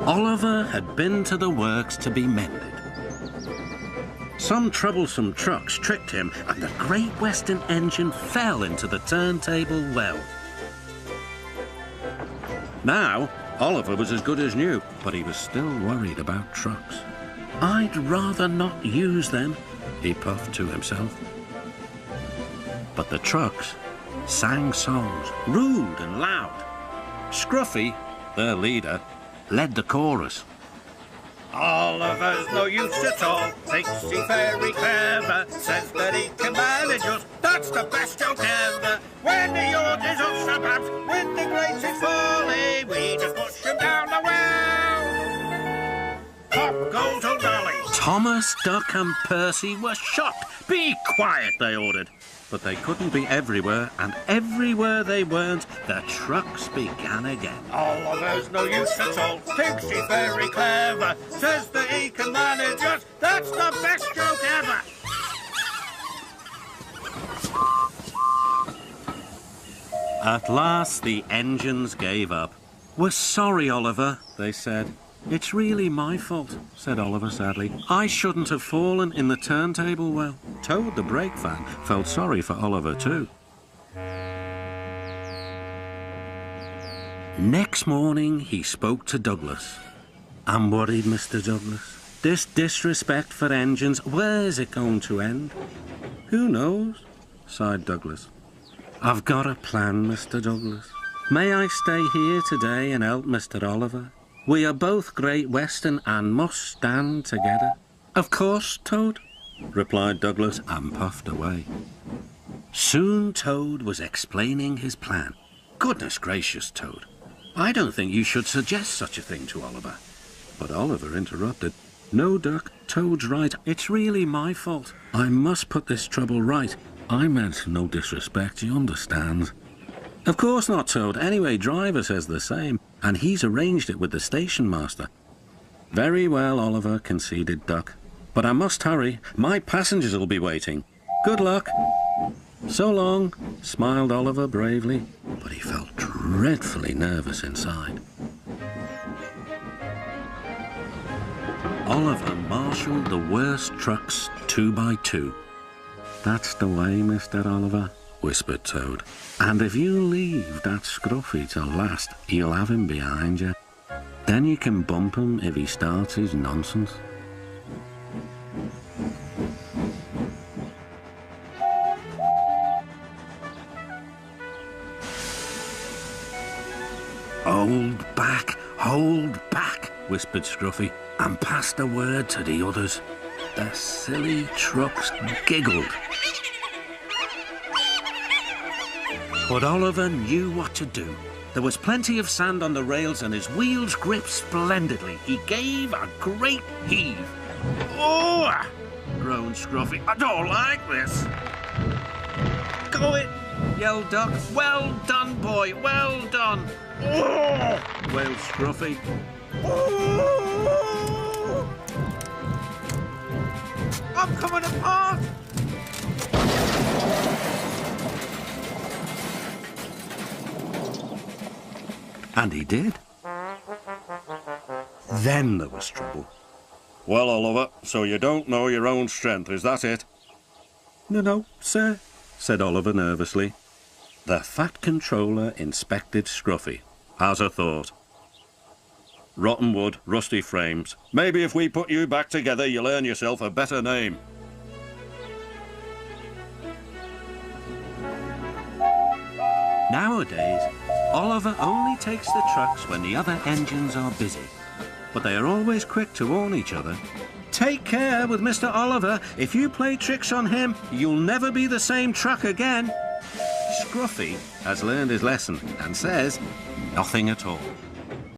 Oliver had been to the works to be mended. Some troublesome trucks tricked him, and the Great Western engine fell into the turntable well. Now, Oliver was as good as new, but he was still worried about trucks. "I'd rather not use them," he puffed to himself. But the trucks sang songs, rude and loud. Scruffy, their leader, led the chorus. Oliver's no use at all, thinks he's very clever, says that he can manage us, that's the best joke ever. When the yacht is up perhaps, when the grates is falling, we just push him down the well. Pop goes old Dolly. Thomas, Duck and Percy were shocked. "Be quiet," they ordered. But they couldn't be everywhere, and everywhere they weren't, the trucks began again. Oliver's no use at all, thinks he's very clever, says that he can manage us, that's the best joke ever. At last the engines gave up. "We're sorry, Oliver," they said. "It's really my fault," said Oliver sadly. "I shouldn't have fallen in the turntable well." Toad the brake van felt sorry for Oliver too. Next morning he spoke to Douglas. "I'm worried, Mr. Douglas. This disrespect for engines, where's it going to end?" "Who knows?" sighed Douglas. "I've got a plan, Mr. Douglas. May I stay here today and help Mr. Oliver? We are both Great Western and must stand together." "Of course, Toad," replied Douglas and puffed away. Soon Toad was explaining his plan. "Goodness gracious, Toad, I don't think you should suggest such a thing to Oliver." But Oliver interrupted. "No, Duck, Toad's right. It's really my fault. I must put this trouble right. I meant no disrespect, you understand." "Of course not, Toad. Anyway, Driver says the same, and he's arranged it with the station master." "Very well, Oliver," conceded Duck. "But I must hurry. My passengers will be waiting. Good luck." "So long," smiled Oliver bravely, but he felt dreadfully nervous inside. Oliver marshalled the worst trucks 2 by 2. "That's the way, Mr. Oliver," whispered Toad. "And if you leave that Scruffy till last, you'll have him behind you. Then you can bump him if he starts his nonsense." Hold back," whispered Scruffy, and passed a word to the others. The silly trucks giggled. But Oliver knew what to do. There was plenty of sand on the rails and his wheels gripped splendidly. He gave a great heave. "Oh!" groaned Scruffy. "I don't like this." "Go it!" yelled Duck. "Well done, boy, well done." "Oh!" wailed Scruffy. "Oh! I'm coming apart!" And he did. Then there was trouble. "Well, Oliver, so you don't know your own strength, is that it?" No, sir," said Oliver nervously. The Fat Controller inspected Scruffy. "How's a thought? Rotten wood, rusty frames. Maybe if we put you back together, you'll earn yourself a better name." Nowadays, Oliver only takes the trucks when the other engines are busy. But they are always quick to warn each other. "Take care with Mr. Oliver. If you play tricks on him, you'll never be the same truck again." Scruffy has learned his lesson and says nothing at all.